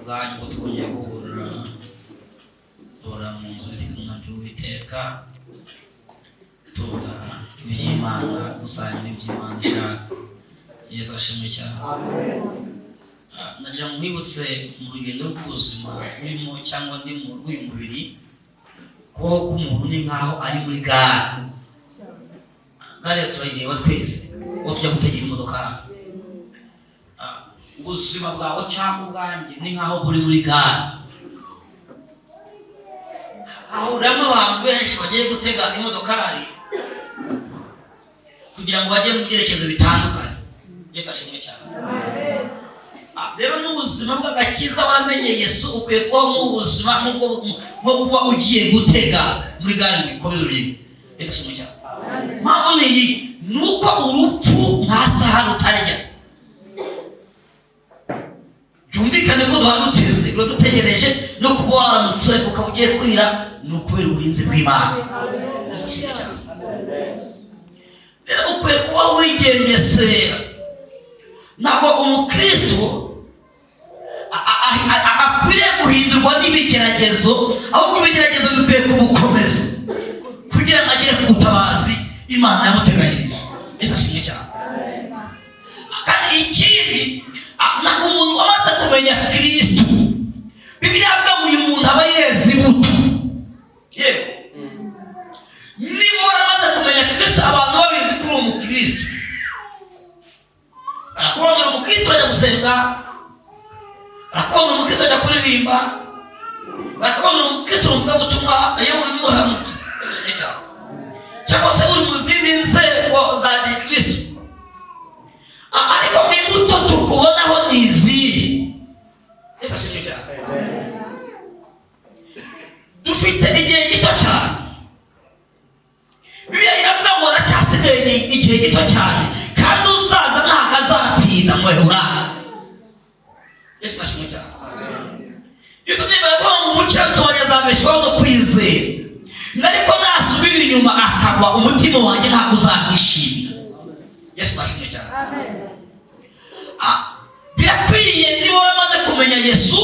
ubwanyu ngo twongeye guhura tora mu nzu y'izina ry'Uwiteka, tora iby'Imana, gusangira iby'Imana ishaka. Yesu ashimwe cyane. Nagira ngo mwibutse mu rugendo rw'ubuzima urimo cyangwa ndi mu rw'uyu mubiri, kubaho k'umuntu ni nk'aho ari muri gare. Gare turayireba twese uwo tujya gutegera imodoka. Ubuzima bwawe cyangwa ubwanjye ni nk'aho buri muri gare. Hahuriramo abantu benshi bagiye gutega imodokari kugira ngo bajye mu byerekezo bitandukanye. Yesu ashimwe cyane. Rero n'ubuzima bw'agakiza waramenye Yesu ukwiye kuba mu buzima nko kuba ugiye gutega muri gare ngo ikomeze urugendo. Yesu ashimwe cyane. Mpamvu ni iyi, ni uko urupfu nta saha rutarya. Byumvikane ko duhaguteze dutegereje no kuba waramutse ukaba ugiye kwira, ni ukubera uburinzi bw'Imana. Yesu ashimwe cyane. Rero ukwiye kuba wigengesera. Ntabwo umukristo akwiriye guhindurwa n'ibigeragezo, ahubwo ibigeragezo bikwiye kumukomeza kugira ngo agere ku butabazi Imana yamuteganyirije. Yesu ashimwe cyane. Kandi ikindi, ntabwo umuntu wamaze kumenya Kristo, Bibiliya ivuga ngo uyu muntu aba yeze imbuto. Yewe niba waramaze kumenya Kristo, abantu babizi ko uri umukristo, arakubonera umukristo ajya gusenga, arakubonera umukristo ajya kuririmba, arakubonera umukristo umuvuga butumwa nayo uri muhanuzi cyangwa se uri mu zindi nzego za gikristo. Ariko imbuto tukubonaho ni izihe? Yesu ashimwe cyane. Dufite igihe gito cyane. Bibiliya iravuga ngo haracyasigaye igihe gito cyane, kandi uzaza ntabwo azatinda mwehura. Yesu ashimwe cyane. Yesu niba ko umukiranutsi wanjye azabeshwaho no kwizera, ariko nasubira inyuma akagwa, umutima wanjye ntabwo uzamwishimira. Yesu ashimwe cyane. Birakwiriye niba waramaze kumenya Yesu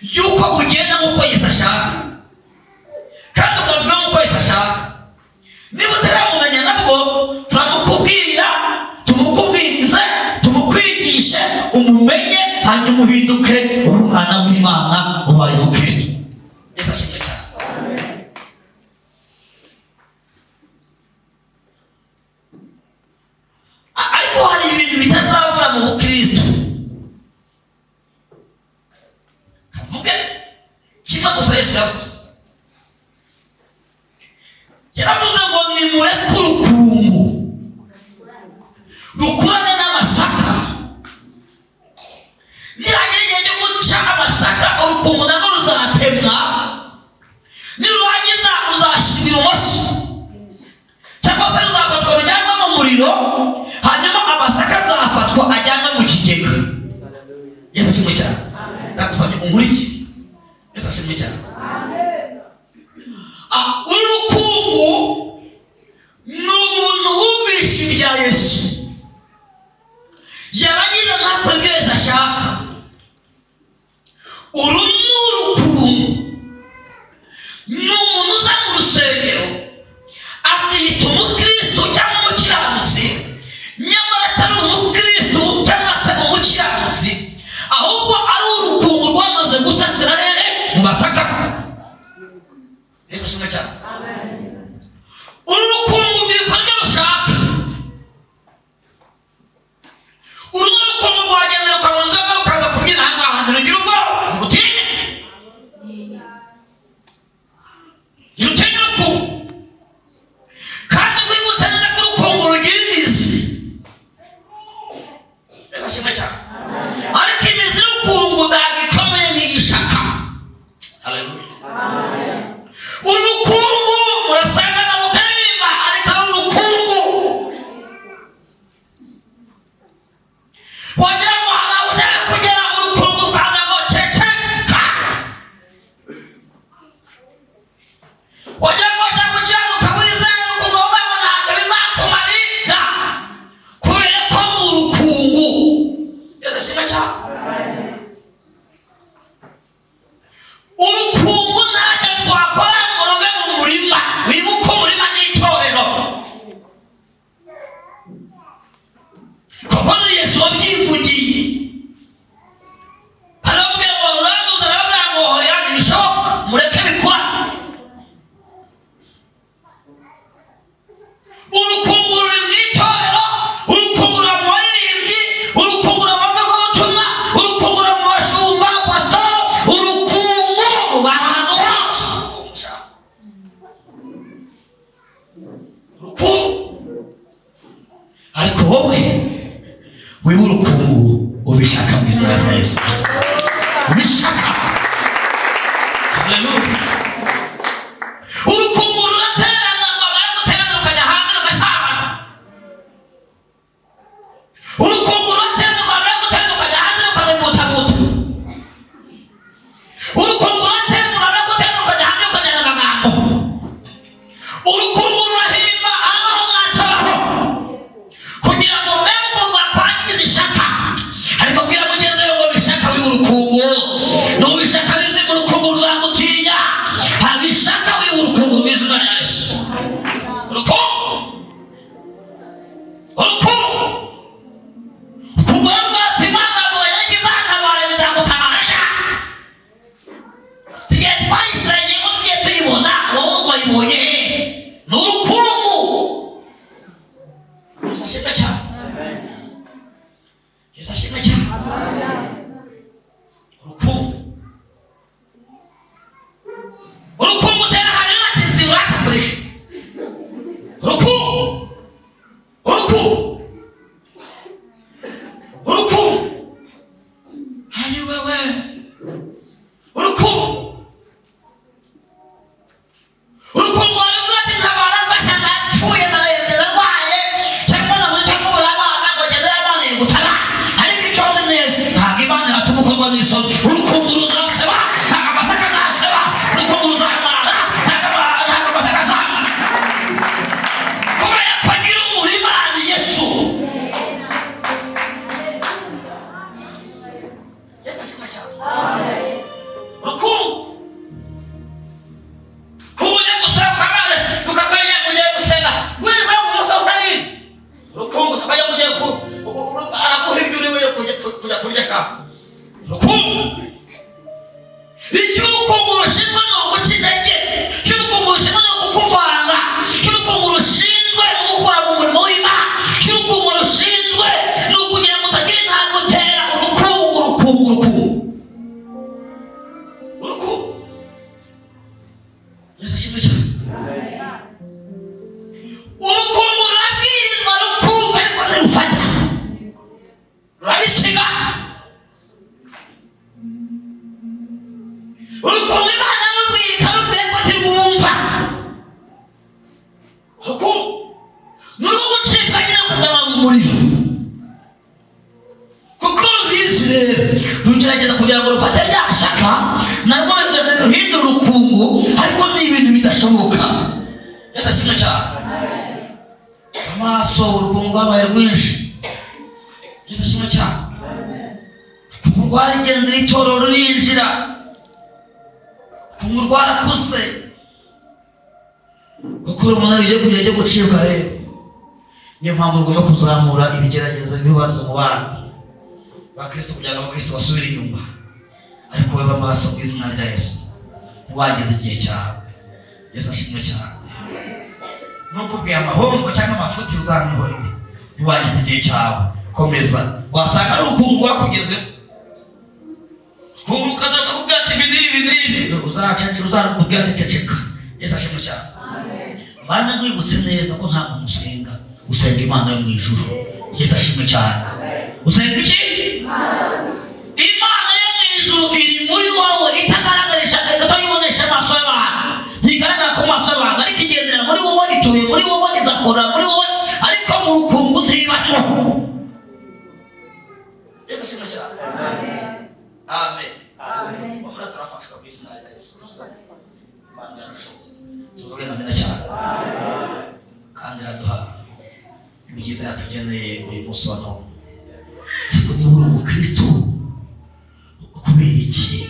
yuko ugenda nk'uko Yesu ashaka, kandi ukavuga nk'uko Yesu ashaka. Niba utaramumenya nabwo turamukubwira, tumukubwirize, tumukwigishe, umumenye, hanyuma uhinduke umwana w'Imana, ubaye umukristo. Yesu ashimwe cyane. Ariko hari ibintu bitazabura mu bukristo. Kavuge kimwe gusa Yesu yavuze. Yaravuze ngo nimureke urukungu rukurane n'amasaka. Nihagera igihe cyo guca amasaka, urukungu narwo ruzatemwa. Nirurangiza ruzashyira ibumoso, cyangwa se ruzafatwa rujyanwe mu muriro, hanyuma amasaka azafatwa ajyanwe mu kigega. Yesu ashimwe cyane. Ndagusabye unkurikire. Yesu ashimwe cyane. Urukungu ni umuntu wumvisha ibya Yesu, yarangiza ntakora ibyo Yesu ashaka. Uru ni urukungu. Ni umuntu uza mu rusengero akiyita umukristo cyangwa umukiranutsi, nyamara atari umukristo cyangwa se umukiranutsi, ahubwo ari urukungu rwamaze gusasira mu masaka. Yesu ashimwe cyane. wiba urukungu ubishaka mu izina rya Yesu Kristo. Ubishaka. Haleluya. Urukungu ruraterana ngo abari guterana ukajya hanze ugasabana. Urukungu ruraterana ngo abari guterana ukajya hanze ukamubutabuta. Urukungu ruraterana ngo abari guterana ukajya hanze ukajyana amagambo. Urukungu rurahimba abaho mwatabaho kugira ngo murebe uko mwakwangiza ishaka. Ariko bwira mugenzi wawe ngo bishaka wiba urukungu. Nubishaka rize mu rukungu ruzagutinya. Abishaka wiba urukungu mu izina rya Yesu. Urukungu. Urukungu. Urukungu rwose Imana ngo yagize atabara bizagutabaranya. Tugiye twayisenye ngo tugiye tuyibona wowe wayibonye. Ni urukungu. Yesu ashimwe cyane. Yesu ashimwe cyane. Urukungu. Urukungu utera hano ati urashakoresha. Urukungu. Urukungu. Urukungu. Hani wewe. Urukungu. Urukungu waruga ati ntabara mfasha ndapfuye ndarwaye cyangwa na muri cyangwa burabana ngo ngende yabane gutara. Ariko icyo nzi neza ntabwo Imana yatuma ukorwa n'isoni. Urukungu ruzaseba ntabwo amasaka azaseba. Urukungu ruzamara ntabwo amasaka azamara. Kubera ko nyiri umurima ni Yesu. Yesu ashimwe cyane. Urukungu. Kumujya gusaba kamare mukakwenya mugiye gusenga. Muri kwa umusa utari. Urukungu sakajya mugiye ku araguhibye uriwe kujya kurya shaka. Urukungu. Icyurukungu rushinzwe no gukinege. Icyurukungu rushinzwe no kukuvanga. Icyurukungu rushinzwe no gukora mu murimo w'Imana. Icyurukungu rushinzwe no kugira ngo utagira intambwe utera. Urukungu. Urukungu. Yesu ashimwe cyane. Urukungu rurabwirizwa rukumva ariko ntirufata. Rurabisiga. Urukungu Imana rubwira ikarubwira ko ntirwumva. Urukungu ni urwo gucibwa nyine kugama mu muriro. Kuko rubizi rero rugerageza kugira ngo rufate rya shaka narwo ruhindura urukungu ariko ni ibintu bidashoboka. Yesu ashimwe cyane. Amaso urukungu rwabaye rwinshi. Yesu ashimwe cyane. Urukungu rwarigendera itorero rurinjira. Urukungu rwarakuze. Kuko umuntu agiye kujya ajya gucibwa rero. Niyo mpamvu rugomba kuzamura ibigerageza ibibazo mu bandi bakristo kugira ngo abakristo basubire inyuma. Ariko wowe bamaso mu izina rya Yesu ntiwageze igihe cyawe. Yesu ashimwe cyane. Ntukubwiye amahombo cyangwa amafuti uzamwihorere. Ntiwageze igihe cyawe. Komeza. Wasanga ari urukungu rwakugezeho. Urukungu rukaza rukakubwira ati ibi n'ibi. Uzaceceka uzakubwira ati ceceka. Yesu ashimwe cyane. Mana nkwibutse neza ko nta muntu usenga. Usenga Imana yo mu ijuru. Yesu ashimwe cyane. Usenga iki? Imana yo mu ijuru iri muri wowe itagaragarisha itayibonesha amaso y'abantu. Ntigaragara ku maso y'abantu ariko igendera muri wowe, ituye muri wowe, izakora muri wowe ariko mu rukungu ntibamo. Yesu ashimwe cyane. Amen. Amen. Bamara turafashwa ku izina rya Yesu. Imana yarushoboza. Tuvuge amena cyane. Kandi iraduha ibyiza yatugeneye uyu munsi wa none. Ariko niba uri umukristo kubera iki?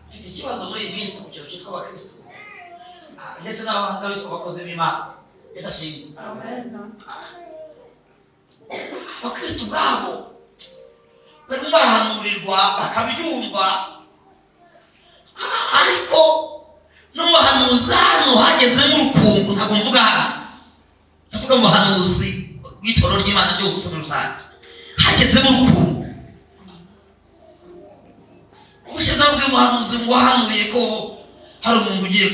Mfite ikibazo muri iyi minsi mu kintu cyitwa abakristo ndetse n'abandi bitwa abakozi b'Imana. Yesu ashimwe. Abakristo ubwabo barimo barahanurirwa bakabyumva ariko n'umuhanuzi hano hagezemo urukungu. Ntabwo mvuga hano, ndavuga mu buhanuzi bw'itorero ry'Imana ryo gusa muri rusange hagezemo urukungu. Ubushize nabwiye umuhanuzi ngo wahanuye ko hari umuntu ugiye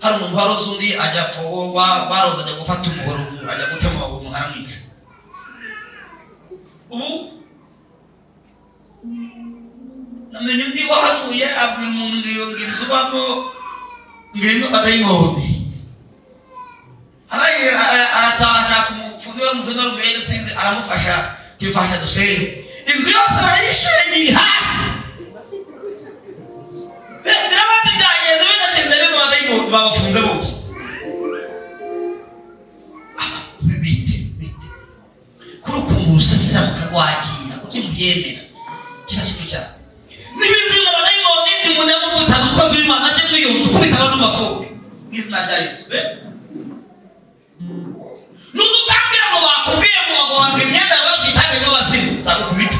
hari umuntu waroze undi ajya baroza ajya gufata umuhoro ajya gutema umuntu aramwica. ubu namenye undi wahanuye abwira umuntu ngo iyo nzu ubamo ngirimo abadayimoni. Arataha ashaka umufundi w'umufundi sinzi aramufasha tifasha dusenge. Inzu yose barayishenye hasi. Petero batijyageze bidatinze ariko abadayimoni babafunze bose. Bite kuri ukuntu urusasira mukarwakira kuki mubyemera gisashiko cyane n'ibizima abadayimoni ndi mu nyamuvuta umukozi w'Imana ajye mw'iyo nzu kubitabaza amasohoke n'izina rya Yesu. Nuzutambira ngo bakubwiye ngo bagwanga imyenda yawe itange n'abasimu nzakubita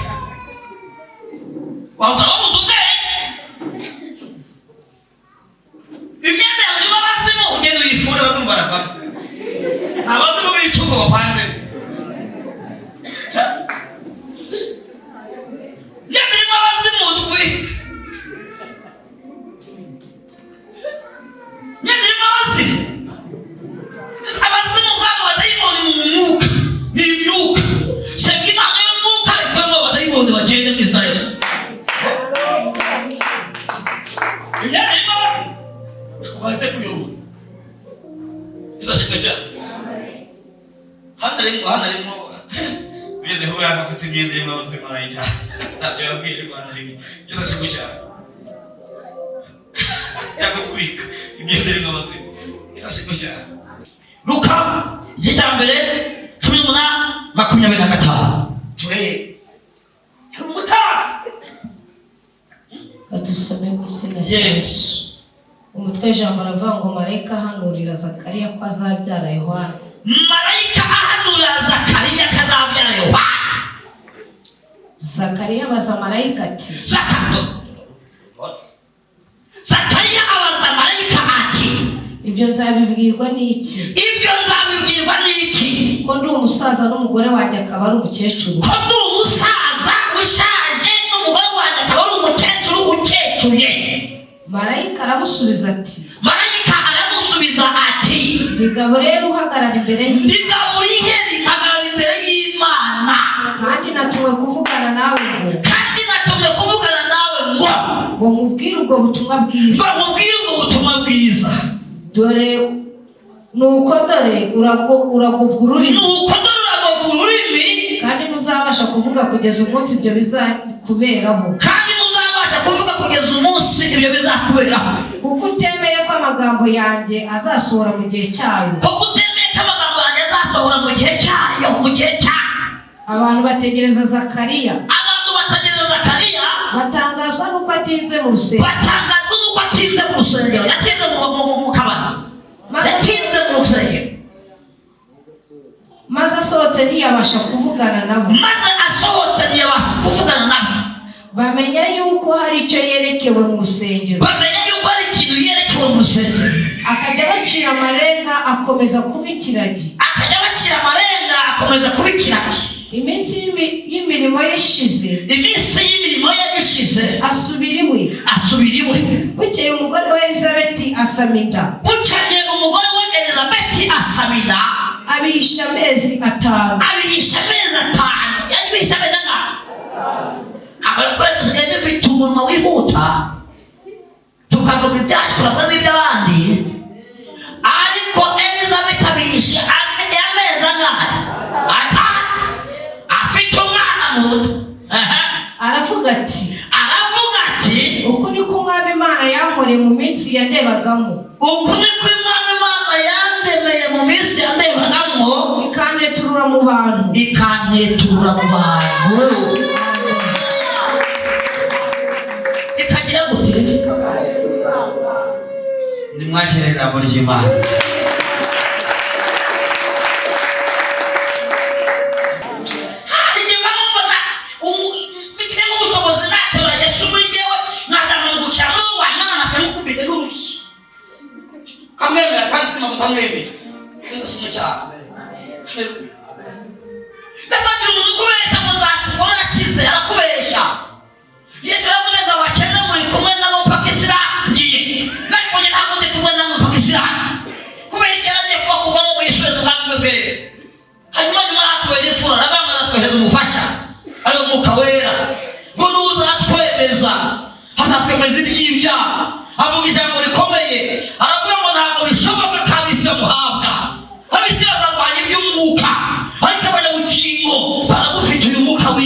wawuza wabuze ubwenge imyenda yawe irimo abasimu ugenda uyifure bazumbarava abazimu b'icugo bapanze imyenda irimo abasimu imyenda irimo abasimu abasimu bwabo badayimoni ni umwuka ni imyuka senga Imana y'umwuka ariko ngo abadayimoni bagende mu izina Yesu. Imyenda irimo abasimu baze kuyobora izashimwe cyane. Hano arimo ugeze aho yakafite imyenda irimo abasimu arayijya ntabyo yabwiye ariko hano arimo izashimwe cyane yakutwika imyenda irimo abasimu izashimwe cyane. Luka igice cya mbere 18:25 turebe hari umutambyi Kadusome mu izina rya Yesu. Umutwe w'ijambo aravuga ngo marayika ahanurira Zakariya ko azabyara Yohana. Marayika ahanurira Zakariya ko azabyara Yohana. Zakariya abaza marayika ati Zakariya abaza marayika ati ibyo nzabibwirwa n'iki? Ibyo nzabibwirwa n'iki? Ko ndi umusaza n'umugore wanjye akaba ari umukecuru. Ko ndi umusaza ushaje n'umugore wanjye akaba ari umukecuru ukecuye. Marayika aramusubiza ati Rigabo rero uhagarara imbere y'Imana. Rigabo riheri hagarara imbere y'Imana. Kandi natumwe kuvugana nawe ngo mubwire ubwo butumwa bwiza. Dore uragobwa ururimi. Kandi ntuzabasha kuvuga kugeza umunsi ibyo bizakuberaho. Kuko utemeye ko amagambo yanjye azasohora mu gihe cyayo. Abantu bategereza Zakariya. Batangazwa nuko atinze mu rusengero. Yatinze mu kabari. Yatinze mu rusengero. Maze asohotse ntiyabasha kuvugana nabo. Bamenya yuko hari icyo yerekewe mu rusengero. Akajya bacira amarenga akomeza kubikiragi. Iminsi y'imirimo ye ishize. Asubira iwe. Bukeye umugore wa Elizabeti asama inda. Abihisha amezi 5. Abakora dusigaye dufite umunwa wihuta tukavuga ibyacu tukavuga iby'abandi, ariko Elizabeth abihishe amezi angahe? Afite umwana muto. Aravuga ati uku niko Umwami Imana yankoreye mu minsi yandebagamo. Ikanteturura mu bantu. Ikagira gute? Nimwakire ijambo ry'Imana.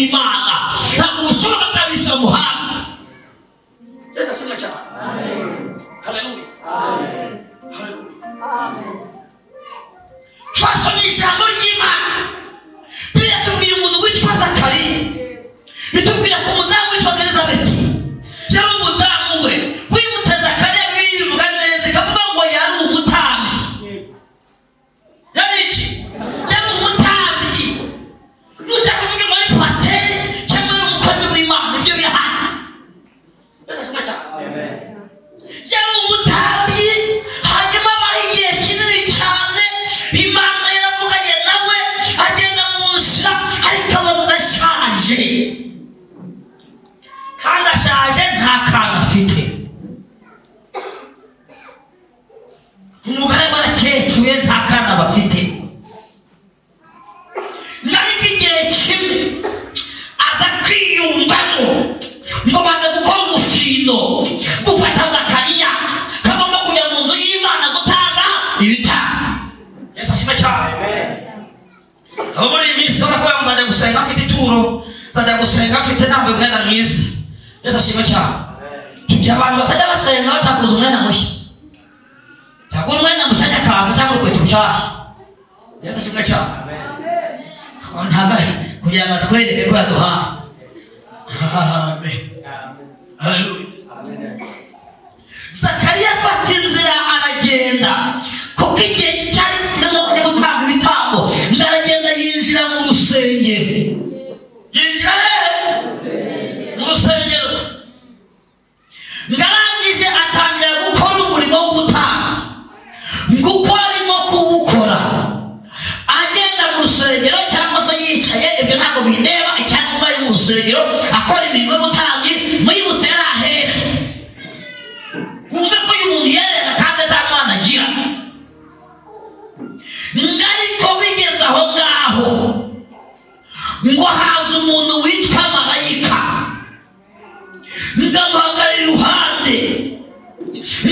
bw'Imana ntabwo bushoboka kabisa muhanga. Yesu ashimwe cyane. Haleluya. Twasomye ijambo ry'Imana biratubwira umuntu witwa Zakariya, bitubwira ko umudamu witwa Elizabeti yari umudamu we. Wibutse Zakariya bivuga neza ikavuga ngo yari umutambyi. Yari iki? Yari umutambyi. Nushaka kuvuga ngo ari pasiteri cyangwa ari umukozi w'Imana, ibyo birahana. Yesu ashimwe cyane. Yari umutambyi, hanyuma abaho igihe kinini cyane. Imana yaravuganye nawe agenda mu nzira, ariko abona arashaje, kandi ashaje nta kana afite. Umugore we arakecuye nta kana bafite. Ariko igihe kimwe aza kwiyumvamo ngo baze gukora ubufindo gufata Zakariya kagomba kujya mu nzu y'Imana gutanga ibitambo. Yesu ashimwe cyane. Aho muri iyi minsi urakuba nzajya gusenga afite ituro, nzajya gusenga afite nambaye umwenda mwiza. Yesu ashimwe cyane. Tugira abantu batajya basenga bataguze umwenda mushya, tagura umwenda mushya nyakaza cyangwa urukweto rushyashya. Yesu ashimwe cyane. Ntagahe kugira ngo atwereke ko yaduhaye. Amen. Haleluya. Zakariya afata inzira aragenda, kuko igihe cyari kirimo gutanga ibitambo. Aragenda yinjira mu rusengero. Yinjira mu rusengero. Ngarangije atangira gukora umurimo w'ubutambyi, nguko arimo kuwukora. Agenda mu rusengero cyangwa se yicaye, ibyo ntabwo bindeba. Icyangwa ari mu rusengero akora imirimo y'ubutambyi. Mwibutse yari ahera. Wumve ko uyu muntu yerera kandi nta mwana agira. Ariko bigeze aho ngaho ngo haza umuntu witwa marayika, ngamuhagarara iruhande,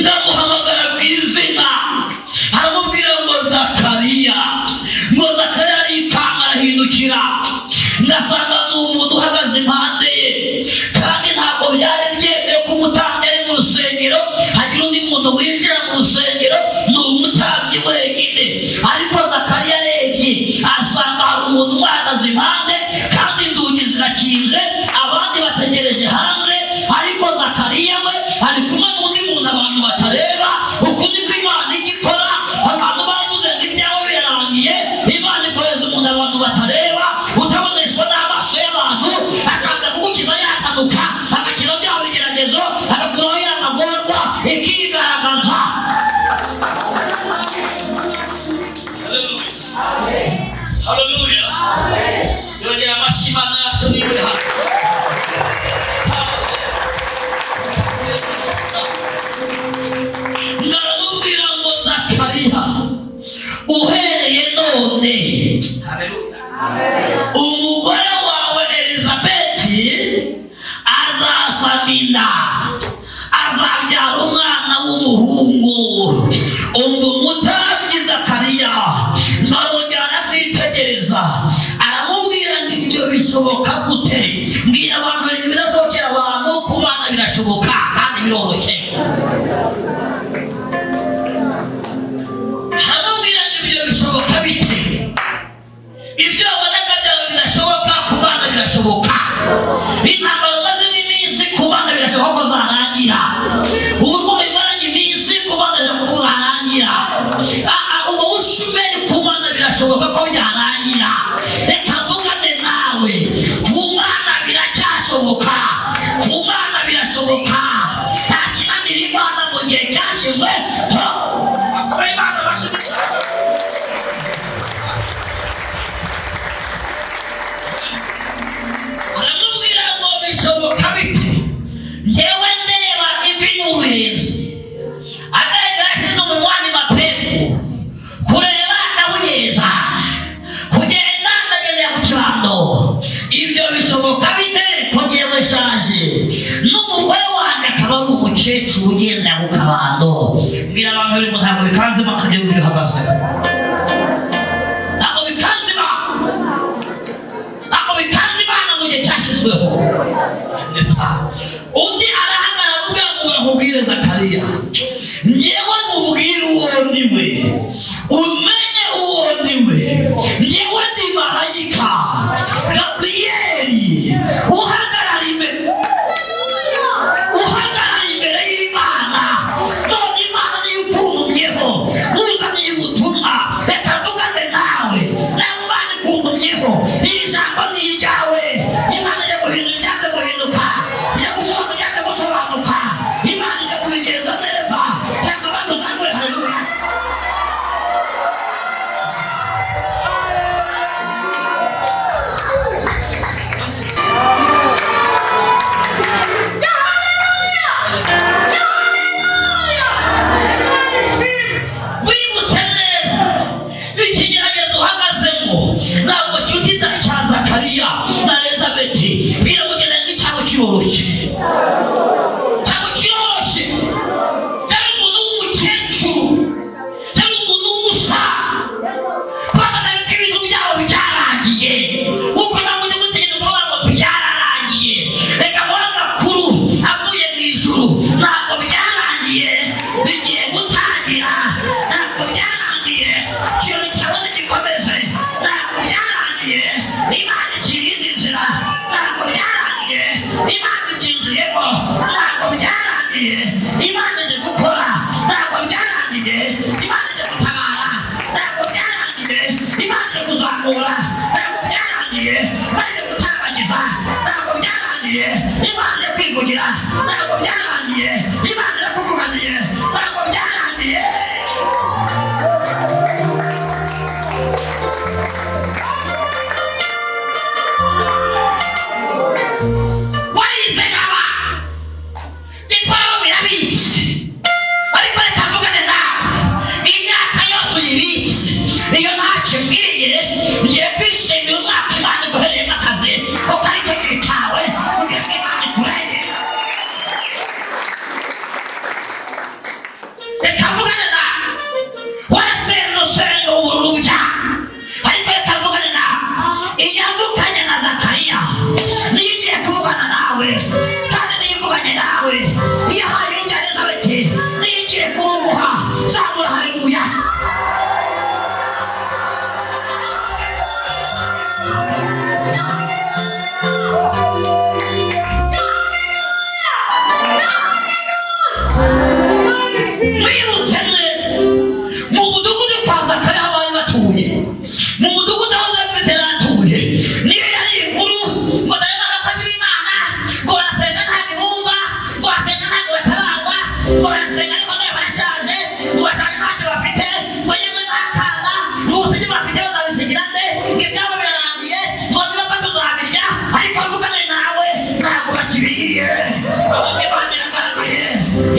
ngamuhamagara mu izina, aramubwira ngo Zakariya. Ngo Zakariya arikanga arahindukira, ngasanga ni umuntu uhagaze impande ye, kandi ntabwo byari byemewe ko umutambyi ari mu rusengero hagira undi muntu winjira mu rusengero, ni umutambyi wenyine. Ariko Zakariya arebye asanga hari umuntu umuhagaze impande, kandi inzugi zirakinze, abandi bategereje hanze. Ariko Zakariya we ari kumwe n'undi muntu abantu batareba. Uku niko Imana igikora. Abantu bavuze ngo ibyawe birarangiye, Imana ikoreza umuntu abantu batareba, utaboneshwa n'amaso y'abantu, akaza kugukiza yatanuka, agakiza byawe bigeragezo, agakuraho y'amagorwa, ikigaragaza. Haleluya. Yongera amashyi Imana yacu niwe hano. Ngaramubwira ngo Zakariya, uhereye none, umugore wawe Elizabeti azasama inda, azabyara umwana w'umuhungu. Umva umutambyi Zakariya ngarongera aramwitegereza, aramubwira ngo ibyo bishoboka gute? Mbwira abantu ibintu bidashobokera abantu, ku bana birashoboka kandi biroroshye. Aramubwira ngo ibyo bishoboka bite? Ibyo wabonaga byawe bidashoboka ku bana birashoboka. Intambara umazemo iminsi ku bana birashoboka ko zarangira. Uburwayi umaranye iminsi ku bana birashoboka ko zarangira. Ubwo bushomeri ku bana birashoboka ko byarangira. Reka mvugane nawe, ku bana biracyashoboka, ku bana birashoboka. Nta kinanira Imana mu gihe cyashyizweho. Akaba Imana bashyize. Aramubwira ngo bishoboka bite? Njyewe ndeba ivi n'uruyenzi, amenyo yashyize n'umunwa ni mapengu, kureba ndabugeza, kugenda ndagendera ku kibando. Ibyo bishoboka bite ko njyewe nshaje, n'umugore wanjye akaba ari umukecuru ugendera ku kabando? Mbwira abantu bari ngo ntabwo bikanze Imana ibyo ngibyo bihagaze. Ntabwo bikanze Imana, ntabwo bikanze Imana mu gihe byarangiye Imana yakwivugira ntabwo byarangiye Imana yakuvuganiye ntabwo byarangiye warize ngaba iporo birabitse ariko reka mvugane nawe imyaka yose uyibitse iyo ntacyo mbwiye ngiye kwishimira umwaka Imana iguhereyemo akazi kuko ari cyo gihe cyawe kugira ngo Imana ikurengere reka mvugane nawe warasenze usenga ubururu byawe ariko reka mvugane nawe iyo avuganye na Zakariya niyo igiye kuvugana nawe kandi niyo ivuganye nawe iyo ahaye urubyaro Elizabeti niyo igiye kuruguha zamura haleluya mwibutse neza mu mudugudu kwa Zakariya aho bari batuye mu mudugudu aho Elizabeti yari atuye niyo yari inkuru ngo dore abakozi b'Imana ngo barasenga nta gihumba ngo basenga ntabwo batabagwa ngo barasenga ariko none barashaje ngo bashaje ntacyo bafite ngo yemwe n'akana ngo ubusugi bafite bazabisigira nde ngo ibyabo birarangiye ngo nibapfa tuzabirya ariko mvugane nawe ntabwo bakibiriye ahubwo Imana iragaragaye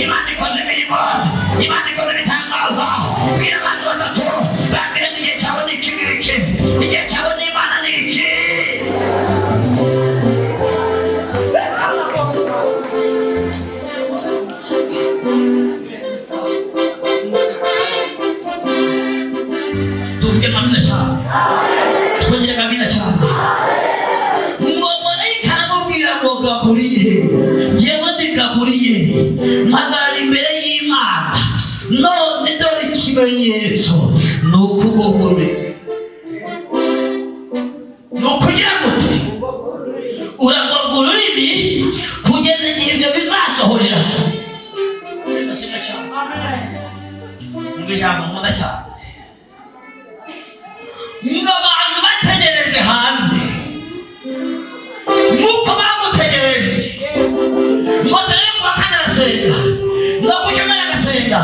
Imana ikoze imirimo Imana ikoze ibitangaza bwira abantu batatu bambere igihe cyawe ni iki ngiki igihe cyawe n'Imana ni iki tuvuge amina cyane twongere amina cyane ngo marayika aramubwira ngo Gaburiyeli njyewe ndi Gaburiyeli mpagarara imbere y'Imana none dore ikimenyetso ni ukugogora ni ukugira gute uragorwa ururimi kugeza igihe ibyo bizasohorera ngo ijambo nkunda cyane ngo abantu bategereje hanze nk'uko bamutegereje ngo turebe kuwa kane arasenga ngo ku cyumweru agasenga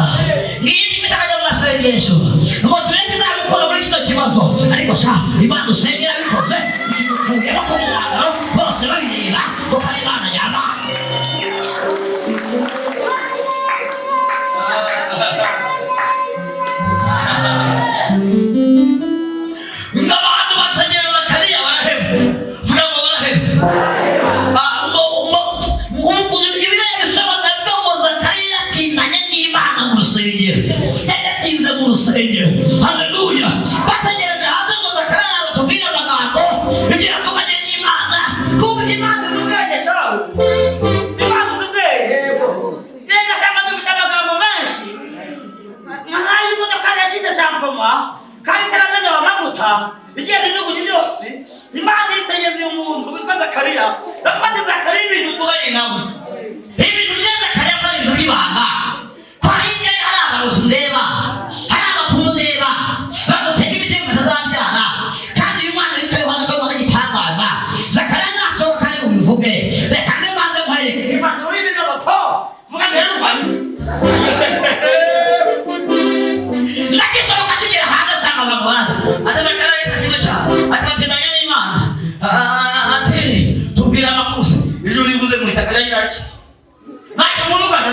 ngo iyindi miti akajya mu masengesho ngo turebe izabikora muri kino kibazo ariko sha Imana usengera bikoze ikimukuyemo ku muhangaro bose babireba kuko ari Imana nyama ngo abantu bategereza Zakariya baraheba vuga ngo baraheba ibireba bisobanura bivuga ngo Zakariya yatindanye n'Imana mu rusengero yatinze mu rusengero haleluya bategereje hanze ngo Zakariya aratubwira amagambo ibyo yavuganye n'Imana kuko Imana izi ubwenge shawe Imana izi ubwenge rega sanga dufite amagambo menshi nkaho imodoka yacize shampoma kandi itaramenya amavuta igenda ijugunya imyotsi Imana yitegeze umuntu witwa Zakariya bafata Zakariya ibintu duhanye nawe ibintu bya Zakariya ko ari ibintu by'ibanga kwa hirya ye hari abarozi ndeba hari abapfumu ndeba bamutega ibitego batazabyara kandi uyu mwana witwa Yohana ko Imana igitangaza Zakariya nasohoka ari bubivuge reka mbe manze nkwereke ifata ururimi rw'agapo vuga mbere n'umwanya ndagisohoka kigera hanze asanga abantu baraza ati Zakariya Yesu ashimwe cyane ati batindanye n'Imana ati tubwira amakusa ijuru rivuze mu itaka ryaryo ntacyo umuntu ugaza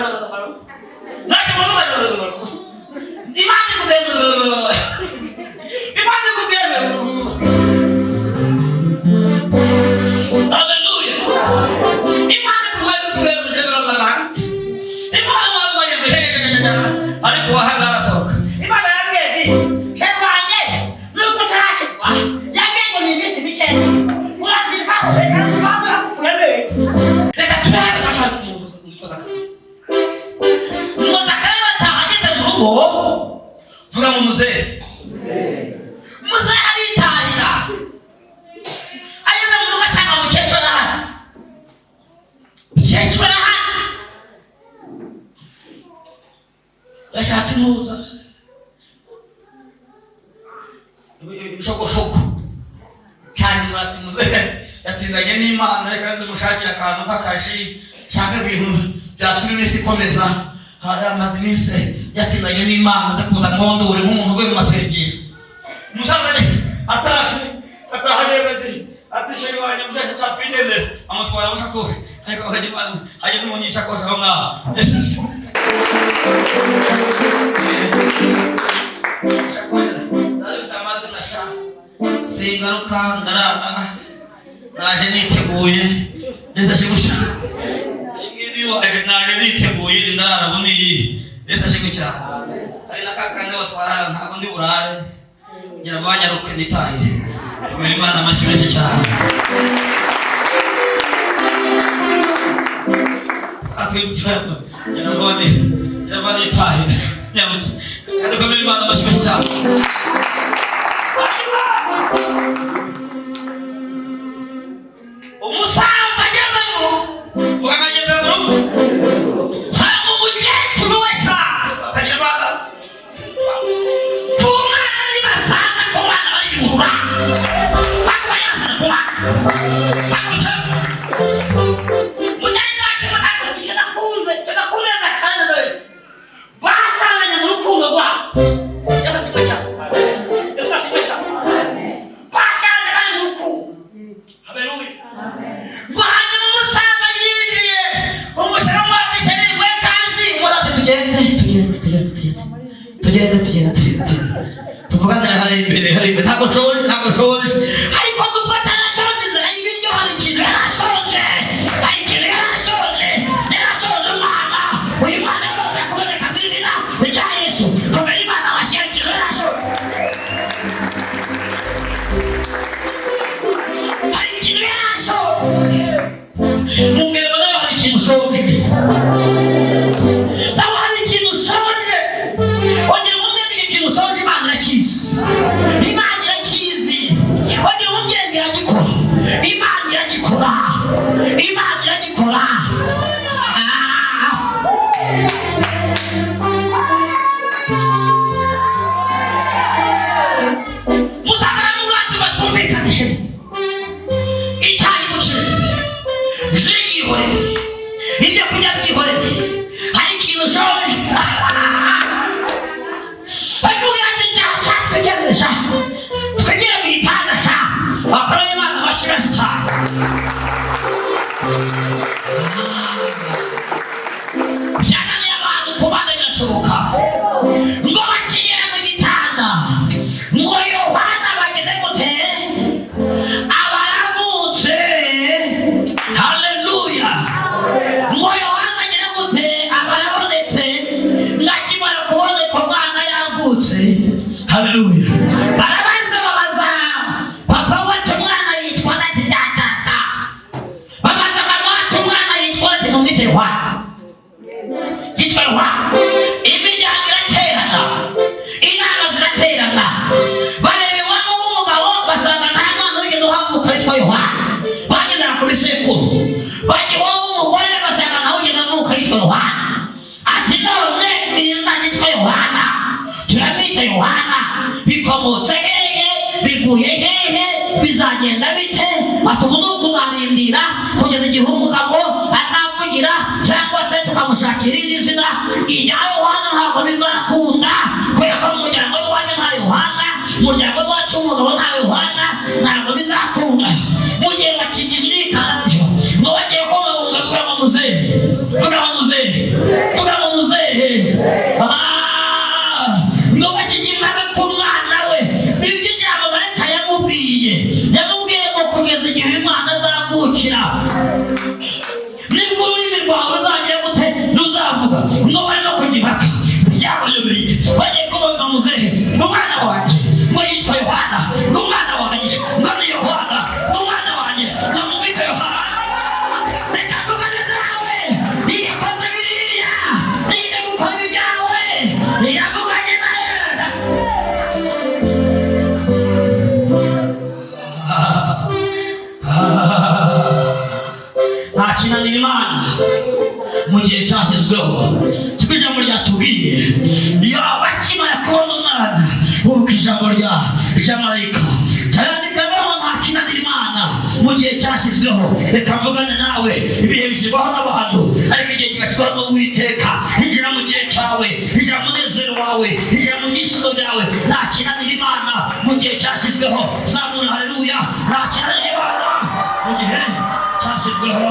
ntacyo umuntu ugaza Imana ikubwira Imana ikubwira haleluya Imana ikubwira Imana ariko wahanga arasohoka Imana yambwiye ati sheri wanjye nubwo utarakizwa yambwiye ngo ni iminsi mike urazirika reka tubanze akupfureme reka turebe bashaka umuntu witwa Zakariya ngo Zakariya bataha ageze mu rugo vuga mu muzehe muzehe aritahira ageze mu rugo asanga mukecuru arahari mukecuru arahari yashatse impuza ibishogoshogo cyane ati muzehe yatindanye n'Imana reka nze mushakira akantu k'akaji shaka ibintu byatuma iminsi ikomeza. Amaze iminsi yatindanye n'Imana aza kuza nkondore nk'umuntu uvuye mu masengesho. Umusaza atahageze atisheri wanjye mujyashya cyatwigendera amutwara bushakoshi ariko hageze umuntu yishakoshi aho ngaho. Ndabitamaze ndashaka singaruka ndarana naje niteguye ese shimusha naje niteguye ndarara buniyi ese shimusha ari nakakande batwarara ntabwo ndi burare ngira abanyaruke nitahire muri Imana amashimeshe cyane. Atwibutsa ngira abandi tahire nyamutse kandi muri Imana amashimeshe cyane. Umusaza ageze mu ukageze mu cyangwa umukecuru wese akagira abana kumwana nibasanga ku bana bari gihura bakaba yasana ku bana mujyanye wacu ntabwo kinakuneza kandi nawe basanganye mu rukundo rwabo yasashimwe cyane basanze bari mu rukundo. Haleluya. Bwana umusaza yinjiye umushyiramo atishyiriwe kanji murate tugende tuvuganira hari imbere ntabwo nshonje ariko nubwo atarashonje inzira y'ibiryo hari ikintu yarashonje umwana uyu mwana yagomba kuboneka mu izina rya Yesu kubera Imana washyira ikintu yarashonje hari ikintu yarashonje mubwira nawe hari ikintu ushonje nawe hari ikintu ushonje ongera umubwira ikintu ushonje Imana irakizi ongera umubwira iragikora Imana iragikora musagara mugati batwumvikanishe icyayi gucitse zigihorere ibyo kurya byihorere hari ikintu ushonje bakubwira ati twigenzesha twigire mu gitanda sha bakoreye Imana amashimeshe cyane. Byananiye abantu kubana birashoboka ngo bakigere mu gitanda ngo Yohana bageze gute abaravutse. Haleluya. Ngo Yohana agere gute abarabonetse ngakimara kuboneka umwana yavutse. Haleluya. Barabaza papa wacu umwana yitwa nati data babaza mama wacu umwana yitwa nati numwite Yohana yitwa Yohana. Imiryango iraterana inama ziraterana bareba iwabo w'umugabo basanga nta mwana wigeze uhavuka yitwa Yohana bagendera kuri sekuru bajya iwabo w'umugore basanga nawe ugeze avuka yitwa Yohana ati none izina ryitwa Yohana turamwita Yohana bikomotse hehe bivuye hehe bizagenda bite atuma nuko uzarindira kugeza igihe umugabo azavugira cyangwa se tukamushakira irindi zina irya Yohana ntabwo bizakunda kubera ko mu muryango w'iwanyu nta Yohana umuryango wacu w'umugabo nta Yohana ntabwo bizakunda. Mu gihe bakigije ikanzu ngo bagiye kubabunga tugama muzehe ngo bakigimbaga ku mwana we ibyo ijambo marayika yamubwiye ngo kugeza igihe Imana azavukira nibwo ururimi rwawe ruzagira gute ruzavuga ngo barimo kugibaka byabayobeye bagiye kubabunga muzehe ngo umwana wanjye ngo yitwa Yohana ngo umwana wanjye ngo ni Yohana ngo umwana wanjye ngo mumwite Yohana. Reka mvugane nawe niyikoze biriya niga gukora ibyawe niyavuganye nawe nta kinanira Imana mu gihe cyashyizweho kuko ijambo ryatubwiye iyo bakimara kubona umwana bubuka ijambo rya marayika cyandika ngo nta kinanira Imana mu gihe cyashyizweho. cyashyizweho. Reka mvugane nawe, ibihe bishyirwaho n'abantu ariko igihe kigashyirwaho n'Uwiteka. Injira mu gihe cyawe, injira mu munezero wawe, injira mu byishimo byawe. Nta kinanira Imana mu gihe cyashyizweho. Zamura haleluya. Nta kinanira Imana mu gihe cyashyizweho.